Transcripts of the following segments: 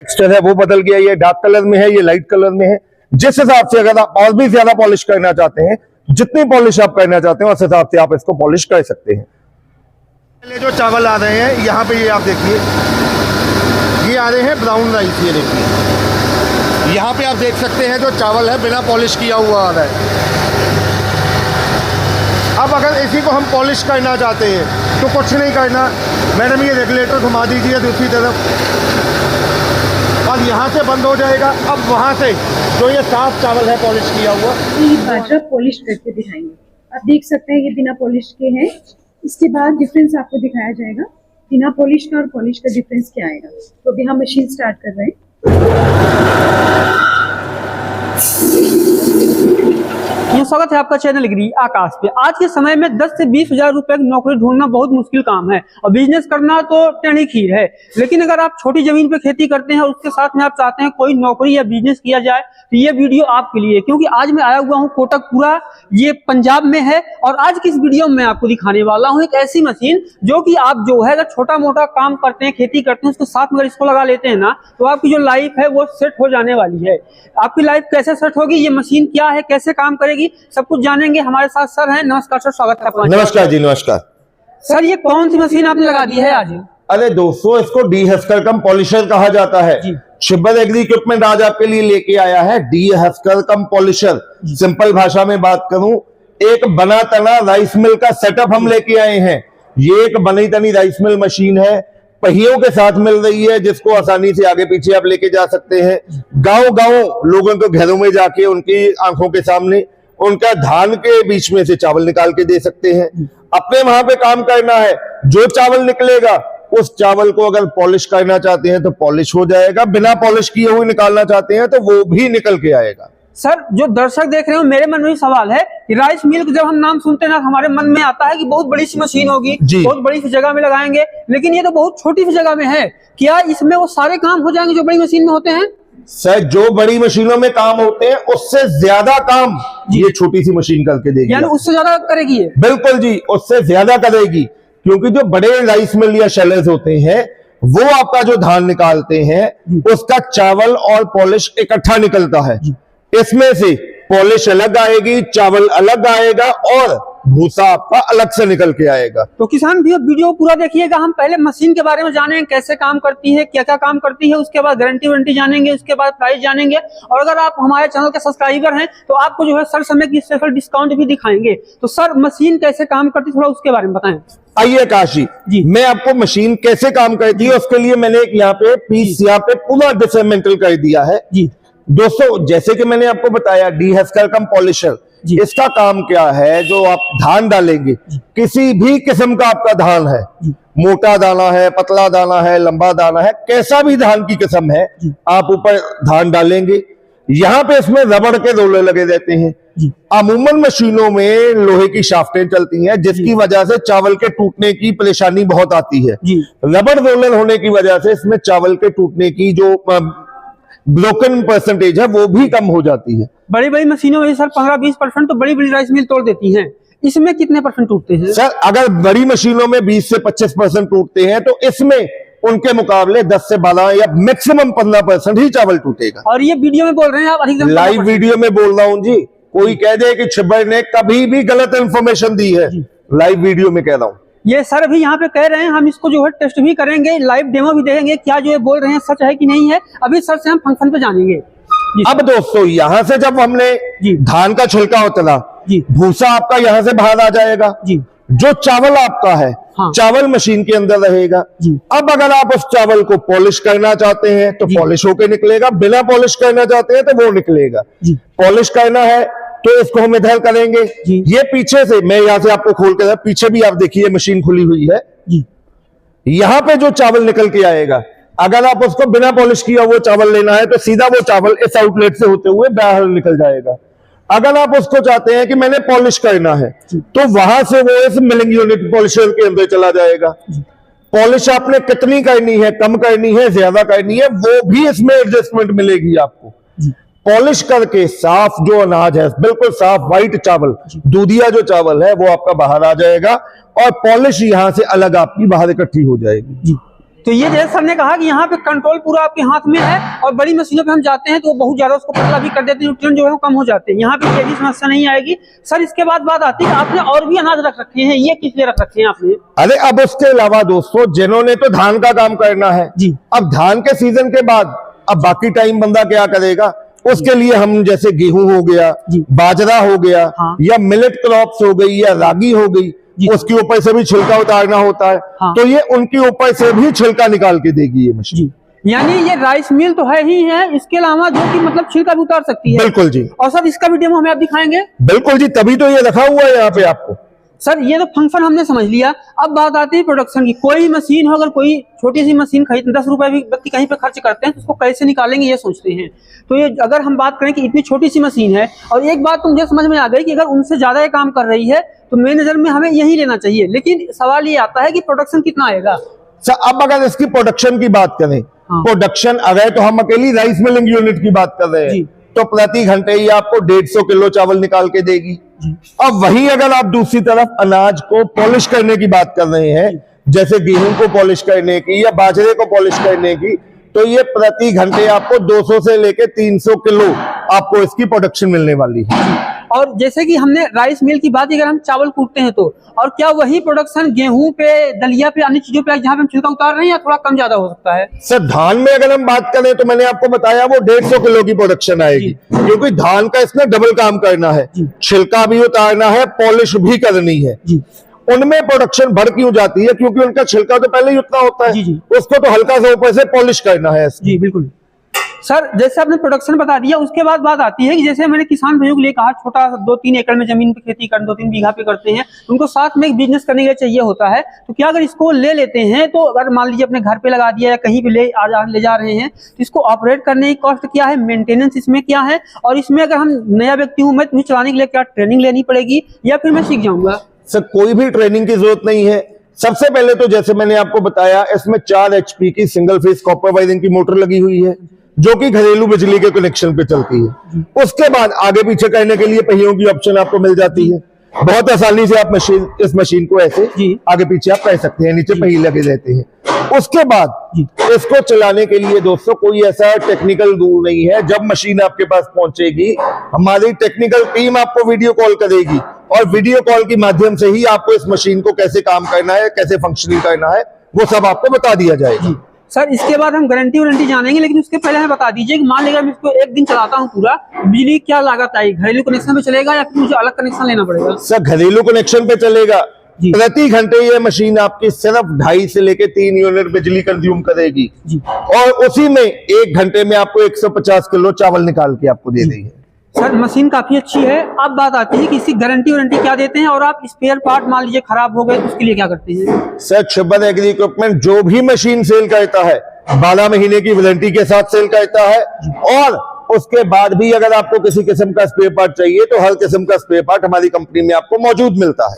Texture है वो बदल गया, ये डार्क कलर में है, ये लाइट कलर में है। जिस हिसाब से अगर आप और भी ज्यादा पॉलिश करना चाहते हैं, जितनी पॉलिश आप करना चाहते हैं उस हिसाब से आप इसको पॉलिश कर सकते हैं। पहले जो चावल आ रहे हैं यहाँ पे, ये आप देखिए, ये आ रहे हैं ब्राउन राइस। ये देखिए यहाँ पे आप देख सकते हैं जो चावल है बिना पॉलिश किया हुआ आ रहा है। अब अगर इसी को हम पॉलिश करना चाहते हैं तो कुछ नहीं करना, मैडम ये रेगुलेटर घुमा दीजिए दूसरी तरफ और यहाँ से बंद हो जाएगा। अब वहाँ से जो ये साफ चावल है पॉलिश किया हुआ, ये बाजरा पॉलिश करके दिखाएंगे। आप देख सकते हैं ये बिना पॉलिश के हैं। इसके बाद डिफरेंस आपको दिखाया जाएगा बिना पॉलिश का और पॉलिश का डिफरेंस क्या आएगा। तो अभी हम मशीन स्टार्ट कर रहे हैं। ये स्वागत है आपका चैनल एग्री आकाश पे। आज के समय में 10 से 20 हजार रुपए की नौकरी ढूंढना बहुत मुश्किल काम है और बिजनेस करना तो टेढ़ी खीर है। लेकिन अगर आप छोटी जमीन पे खेती करते हैं और उसके साथ में आप चाहते हैं कोई नौकरी या बिजनेस किया जाए तो ये वीडियो आपके लिए, क्योंकि आज मैं आया हुआ हूँ कोटकपुरा, ये पंजाब में है। और आज की इस वीडियो में मैं आपको दिखाने वाला हूँ एक ऐसी मशीन जो कि आप जो है अगर छोटा मोटा काम करते हैं, खेती करते हैं, उसके साथ में अगर इसको लगा लेते हैं ना तो आपकी जो लाइफ है वो सेट हो जाने वाली है। आपकी लाइफ कैसे सेट होगी, ये मशीन क्या है, कैसे काम करेगी, सब कुछ जानेंगे। हमारे साथ सर हैं। नमस्कार सर, स्वागत है आपका। नमस्कार जी, नमस्कार सर। ये कौन सी मशीन आपने लगा दी है आज? अरे दोस्तों, इसको डी-हस्कर कम पॉलिशर कहा जाता है। शिब्बर एग्री इक्विपमेंट आज आपके लिए लेके आया है डी-हस्कर कम पॉलिशर। सिंपल भाषा में बात करूं, एक बना तना राइस मिल का सेटअप हम लेके आए हैं। ये एक बनी तनी राइस मिल मशीन है, पहियों के साथ मिल रही है, जिसको आसानी से आगे पीछे आप लेके जा सकते हैं। गांव गांव लोगों के घरों में जाके उनकी आंखों के सामने उनका धान के बीच में से चावल निकाल के दे सकते हैं। अपने वहां पे काम करना है, जो चावल निकलेगा उस चावल को अगर पॉलिश करना चाहते हैं तो पॉलिश हो जाएगा, बिना पॉलिश किए हुए निकालना चाहते हैं तो वो भी निकल के आएगा। सर, जो दर्शक देख रहे हो, मेरे मन में सवाल है कि राइस मिल जब हम नाम सुनते हैं ना, हमारे मन में आता है कि बहुत बड़ी सी मशीन होगी, बहुत बड़ी सी जगह में लगाएंगे, लेकिन ये तो बहुत छोटी सी जगह में है। क्या इसमें वो सारे काम हो जाएंगे जो बड़ी मशीन में होते हैं? सर, जो बड़ी मशीनों में काम होते हैं उससे ज्यादा काम ये छोटी सी मशीन करके देगी। यानी उससे ज्यादा करेगी ये? बिल्कुल जी, उससे ज्यादा करेगी, क्योंकि जो बड़े राइस मिल या शेलर्स होते हैं वो आपका जो धान निकालते हैं उसका चावल और पॉलिश इकट्ठा निकलता है। इसमें से पॉलिश अलग आएगी, चावल अलग आएगा और भूसा आपका अलग से निकल के आएगा। तो किसान भी वीडियो पूरा देखिएगा। हम पहले मशीन के बारे में जानेंगे, कैसे काम करती है, क्या क्या काम करती है, उसके बाद गारंटी वारंटी जानेंगे, उसके बाद प्राइस जानेंगे। और अगर आप हमारे चैनल के सब्सक्राइबर हैं तो आपको जो है सर समय की स्पेशल डिस्काउंट भी दिखाएंगे। तो सर, मशीन कैसे काम करती है थोड़ा उसके बारे में बताएं। आइए काशी जी, मैं आपको मशीन कैसे काम करती है उसके लिए मैंने एक यहाँ पे पीस यहाँ पे पूरा डिसमेंटल कर दिया है जी। दोस्तों, जैसे कि मैंने आपको बताया डी-हस्कर कम पॉलिशर, इसका काम क्या है, जो आप धान डालेंगे, किसी भी किस्म का आपका धान है, मोटा दाना है, पतला दाना है, लंबा दाना है, कैसा भी धान की किस्म है, आप ऊपर धान डालेंगे। यहाँ पे इसमें रबड़ के रोलर लगे रहते हैं। अमूमन मशीनों में लोहे की शाफ्टें चलती हैं, जिसकी वजह से चावल के टूटने की परेशानी बहुत आती है। रबड़ रोलर होने की वजह से इसमें चावल के टूटने की जो ब्रोकन परसेंटेज है वो भी कम हो जाती है। बड़ी बड़ी मशीनों में सर 15-20% तो बड़ी बड़ी राइस मिल तोड़ देती हैं। इसमें कितने % टूटते हैं? सर, अगर बड़ी मशीनों में 20 से 25% टूटते हैं तो इसमें उनके मुकाबले 10 से 12 या मैक्सिमम 15% ही चावल टूटेगा। और ये वीडियो में बोल रहे हैं आप? अधिकतम लाइव वीडियो में बोल रहा हूं जी। कोई कह दे कि छिब्बर ने कभी भी गलत इंफॉर्मेशन दी है, लाइव वीडियो में कह रहा हूं। ये सर भी यहाँ पे कह रहे हैं, हम इसको जो है टेस्ट भी करेंगे, लाइव डेमो भी देखेंगे, क्या जो है बोल रहे हैं सच है कि नहीं है। अभी सर से हम फंक्शन पे जानेंगे। अब दोस्तों, यहाँ से जब हमने धान का छिलका उतरा, भूसा आपका यहाँ से बाहर आ जाएगा। जो चावल आपका है, चावल मशीन के अंदर रहेगा। अब अगर आप उस चावल को पॉलिश करना चाहते हैं तो पॉलिश होके निकलेगा, बिना पॉलिश करना चाहते हैं तो वो निकलेगा। पॉलिश करना है तो इसको हम इधर करेंगे। ये पीछे से, मैं यहाँ से आपको खोल कर, पीछे भी आप देखिए मशीन खुली हुई है। यहाँ पे जो चावल निकल के आएगा, अगर आप उसको बिना पॉलिश किया वो चावल लेना है तो सीधा वो चावल इस आउटलेट से होते हुए बाहर निकल जाएगा। अगर आप उसको चाहते हैं कि मैंने पॉलिश करना है तो वहां से वो इस मिलिंग यूनिट पॉलिशर के अंदर चला जाएगा। पॉलिश आपने कितनी करनी है, कम करनी है, ज्यादा करनी है, वो भी इसमें एडजस्टमेंट मिलेगी आपको। पॉलिश करके साफ जो अनाज है, बिल्कुल साफ व्हाइट चावल, दूधिया जो चावल है वो आपका बाहर आ जाएगा और पॉलिश यहां से अलग आपकी बाहर इकट्ठी हो जाएगी। तो ये जैसे सर ने कहा कि यहाँ पे कंट्रोल पूरा आपके हाथ में है, और बड़ी मशीनों पे हम जाते हैं तो वो बहुत ज्यादा उसको पतला भी कर देते हैं, न्यूट्रिएंट जो है वो कम हो जाते हैं। यहाँ पे ये भी समस्या नहीं आएगी। सर इसके बाद बात आती है कि आपने और भी अनाज रख रखे हैं, ये किस लिए रख रखे हैं आपने? अरे अब उसके अलावा दोस्तों, जिन्होंने तो धान का काम करना है जी, अब धान के सीजन के बाद अब बाकी टाइम बंदा क्या करेगा, उसके लिए हम जैसे गेहूं हो गया, बाजरा हो गया, हाँ, या मिलेट क्रॉप्स हो गई, या रागी हो गई, उसके ऊपर से भी छिलका उतारना होता है। हाँ, तो ये उनके ऊपर से भी छिलका निकाल के देगी ये मशीन। यानी ये राइस मिल तो है ही है, इसके अलावा जो कि मतलब छिलका भी उतार सकती है। बिल्कुल जी। और सर इसका भी डेमो हमें आप दिखाएंगे? बिल्कुल जी, तभी तो ये रखा हुआ है यहाँ पे आपको। सर ये तो फंक्शन हमने समझ लिया, अब बात आती है प्रोडक्शन की। कोई मशीन हो, अगर कोई छोटी सी मशीन खरीद 10 रुपए भी व्यक्ति कहीं पे खर्च करते हैं तो उसको कैसे निकालेंगे ये सोचते हैं। तो ये अगर हम बात करें कि इतनी छोटी सी मशीन है, और एक बात तो मुझे समझ में आ गई कि अगर उनसे ज्यादा ये काम कर रही है तो मेरी नजर में हमें यही लेना चाहिए। लेकिन सवाल ये आता है कि प्रोडक्शन कितना आएगा? सर अब अगर इसकी प्रोडक्शन की बात करें, प्रोडक्शन अगर तो हम अकेली राइस मिलिंग यूनिट की बात कर रहे हैं तो प्रति घंटे ही आपको 150 किलो चावल निकाल के देगी। अब वही अगर आप दूसरी तरफ अनाज को पॉलिश करने की बात कर रहे हैं, जैसे गेहूं को पॉलिश करने की या बाजरे को पॉलिश करने की, तो ये प्रति घंटे आपको 200 से लेके 300 किलो आपको इसकी प्रोडक्शन मिलने वाली है। और जैसे कि हमने राइस मिल की बात, अगर हम चावल कूटते हैं तो, और क्या वही प्रोडक्शन गेहूं पे, दलिया पे, अन्य चीजों पे जहां पे हम छिलका उतार रहे हैं, या थोड़ा कम ज्यादा हो सकता है? सर धान में अगर हम बात करें तो मैंने आपको बताया वो 150 किलो की प्रोडक्शन आएगी, क्योंकि धान का इसमें डबल काम करना है, छिलका भी उतारना है, पॉलिश भी करनी है। उनमें प्रोडक्शन बढ़ क्यों जाती है? क्योंकि उनका छिलका तो पहले ही उतना होता है, उसको तो हल्का सा ऊपर से पॉलिश करना है। जी बिल्कुल सर, जैसे आपने प्रोडक्शन बता दिया, उसके बाद बात आती है कि जैसे मैंने किसान भाइयों के लिए कहा, छोटा 2-3 एकड़ में जमीन पे खेती कर 2-3 बीघा पे करते हैं, उनको साथ में एक बिजनेस करने के लिए चाहिए होता है। तो क्या अगर इसको ले लेते हैं, तो अगर मान लीजिए अपने घर पे लगा दिया या कहीं पे ले जा रहे हैं, तो इसको ऑपरेट करने की कॉस्ट क्या है, मेंटेनेंस इसमें क्या है, और इसमें अगर हम नया व्यक्ति हूँ मैं, तुम्हें चलाने के लिए क्या ट्रेनिंग लेनी पड़ेगी या फिर मैं सीख जाऊंगा? सर कोई भी ट्रेनिंग की जरूरत नहीं है। सबसे पहले तो जैसे मैंने आपको बताया, इसमें 4 HP की सिंगल फेज कॉपर वायरिंग की मोटर लगी हुई है, जो कि घरेलू बिजली के कनेक्शन पे चलती है। उसके बाद आगे पीछे करने के लिए पहियों की ऑप्शन आपको मिल जाती है। बहुत आसानी से आप इस मशीन को ऐसे आगे पीछे आप कर सकते हैं, नीचे पहिए लगे रहते हैं। उसके बाद इसको चलाने के लिए दोस्तों कोई ऐसा टेक्निकल दूर नहीं है। जब मशीन आपके पास पहुंचेगी, हमारी टेक्निकल टीम आपको वीडियो कॉल करेगी, और वीडियो कॉल के माध्यम से ही आपको इस मशीन को कैसे काम करना है, कैसे फंक्शनिंग करना है, वो सब आपको बता दिया जाएगा। सर इसके बाद हम गारंटी वारंटी जानेंगे, लेकिन उसके पहले हमें बता दीजिए कि मान लीजिए मैं इसको एक दिन चलाता हूँ पूरा, बिजली क्या लागत आएगी? घरेलू कनेक्शन पे चलेगा या फिर मुझे अलग कनेक्शन लेना पड़ेगा? सर घरेलू कनेक्शन पे चलेगा। प्रति घंटे ये मशीन आपकी सिर्फ 2.5 से लेके 3 यूनिट बिजली कंज्यूम करेगी, और उसी में 1 घंटे में आपको 150 किलो चावल निकाल के आपको दे देगी। सर मशीन काफी अच्छी है। अब बात आती है कि इसकी गारंटी वारंटी क्या देते हैं, और आप स्पेयर पार्ट मान लीजिए खराब हो गए तो उसके लिए क्या करते हैं? सर छब्बन एग्री इक्विपमेंट जो भी मशीन सेल करता है 12 महीने की वारंटी के साथ सेल करता है, और उसके बाद भी अगर आपको किसी किस्म का स्पेयर पार्ट चाहिए तो हर किस्म का स्पेयर पार्ट हमारी कंपनी में आपको मौजूद मिलता है।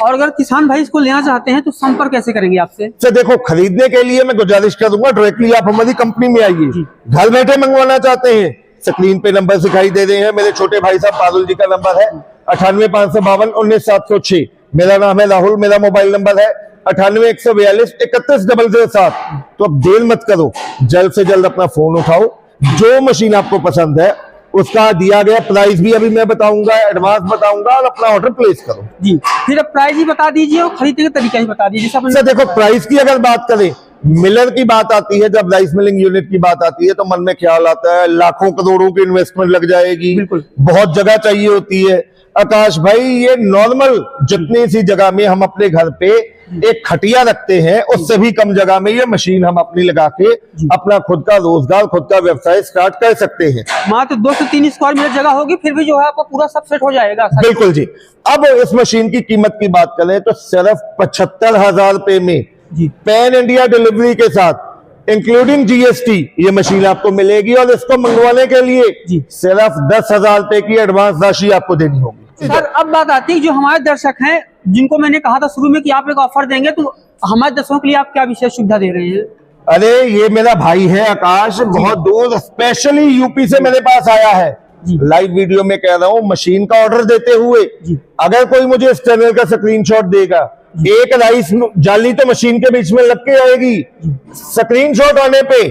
और अगर किसान भाई इसको लेना चाहते हैं तो संपर्क कैसे करेंगे आपसे? सर देखो, खरीदने के लिए मैं गुजारिश करूंगा डायरेक्टली आप हमारी कंपनी में आइए। घर बैठे मंगवाना चाहते हैं, स्क्रीन पे नंबर दिखाई दे रहे हैं, मेरे छोटे भाई साहब पारुल जी का नंबर है 98,552,19,706। मेरा नाम है राहुल, मेरा मोबाइल नंबर है 98,142,31,007। तो अब देर मत करो, जल्द से जल्द अपना फोन उठाओ, जो मशीन आपको पसंद है उसका दिया गया प्राइस भी अभी मैं बताऊंगा, एडवांस बताऊंगा, और अपना ऑर्डर प्लेस करो। जी फिर अब प्राइस ही बता दीजिए और खरीदने का तरीका ही बता दीजिए। सर देखो, प्राइस की अगर बात करें, मिलर की बात आती है, जब राइस मिलिंग यूनिट की बात आती है तो मन में ख्याल आता है लाखों करोड़ों की इन्वेस्टमेंट लग जाएगी, बहुत जगह चाहिए होती है। आकाश भाई, ये नॉर्मल जितनी सी जगह में हम अपने घर पे एक खटिया रखते हैं, उससे भी कम जगह में ये मशीन हम अपनी लगा के अपना खुद का रोजगार, खुद का व्यवसाय स्टार्ट कर सकते हैं। मात्र 2 से 3 स्क्वायर मीटर जगह होगी, फिर भी जो है आपको पूरा सब सेट हो जाएगा। बिल्कुल जी। अब इस मशीन की कीमत की बात करें तो सिर्फ 75,000 रुपए में पैन इंडिया डिलीवरी के साथ इंक्लूडिंग GST ये मशीन आपको मिलेगी, और इसको मंगवाने के लिए सिर्फ 10,000 रुपए की एडवांस राशि आपको देनी होगी। सर अब बात आती है, जो हमारे दर्शक हैं, जिनको मैंने कहा था शुरू में कि आप एक ऑफर देंगे, तो हमारे दर्शकों के लिए आप क्या विशेष सुविधा दे रहे हैं? अरे ये मेरा भाई है आकाश, बहुत दूर स्पेशली यूपी से मेरे पास आया है। लाइव वीडियो में कह रहा हूँ, मशीन का ऑर्डर देते हुए अगर कोई मुझे इस चैनल का स्क्रीनशॉट देगा एक राइस जाली तो मशीन के बीच में लग के आएगी, स्क्रीनशॉट आने पे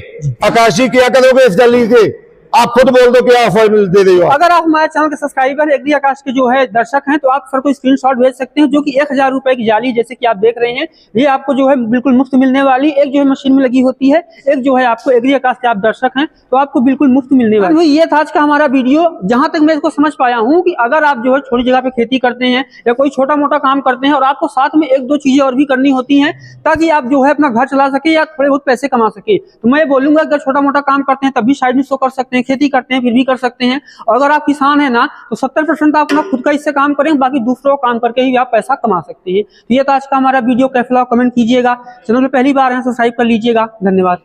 आकाशी क्या करोगे इस जाली के, आप खुद बोल दो क्या ऑफर दे रही हो। अगर आप हमारे चैनल के सब्सक्राइबर एग्री आकाश के जो है दर्शक हैं, तो आप सर को स्क्रीनशॉट भेज सकते हैं, जो कि 1000 रुपए की जाली जैसे कि आप देख रहे हैं, ये आपको जो है बिल्कुल मुफ्त मिलने वाली। एक जो है मशीन में लगी होती है, एक जो है आपको एग्री आकाश के आप दर्शक हैं तो आपको बिल्कुल मुफ्त मिलने वाली। ये था आज का हमारा वीडियो। जहां तक मैं इसको समझ पाया हूँ कि अगर आप जो है छोटी जगह पे खेती करते हैं या कोई छोटा मोटा काम करते हैं और आपको साथ में 1-2 चीजें और भी करनी होती हैं ताकि आप जो है अपना घर चला सके या थोड़े बहुत पैसे कमा सके, तो मैं बोलूंगा अगर छोटा मोटा काम करते हैं तब भी साइड में शो कर सकते हैं, खेती करते हैं फिर भी कर सकते हैं। और अगर आप किसान है ना तो 70% आप अपना खुद का इससे काम करें, बाकी दूसरों को काम करके ही आप पैसा कमा सकते हैं। तो ये था आज का हमारा वीडियो। कैसा लगा कमेंट कीजिएगा, चैनल पे पहली बार है सब्सक्राइब कर लीजिएगा। धन्यवाद।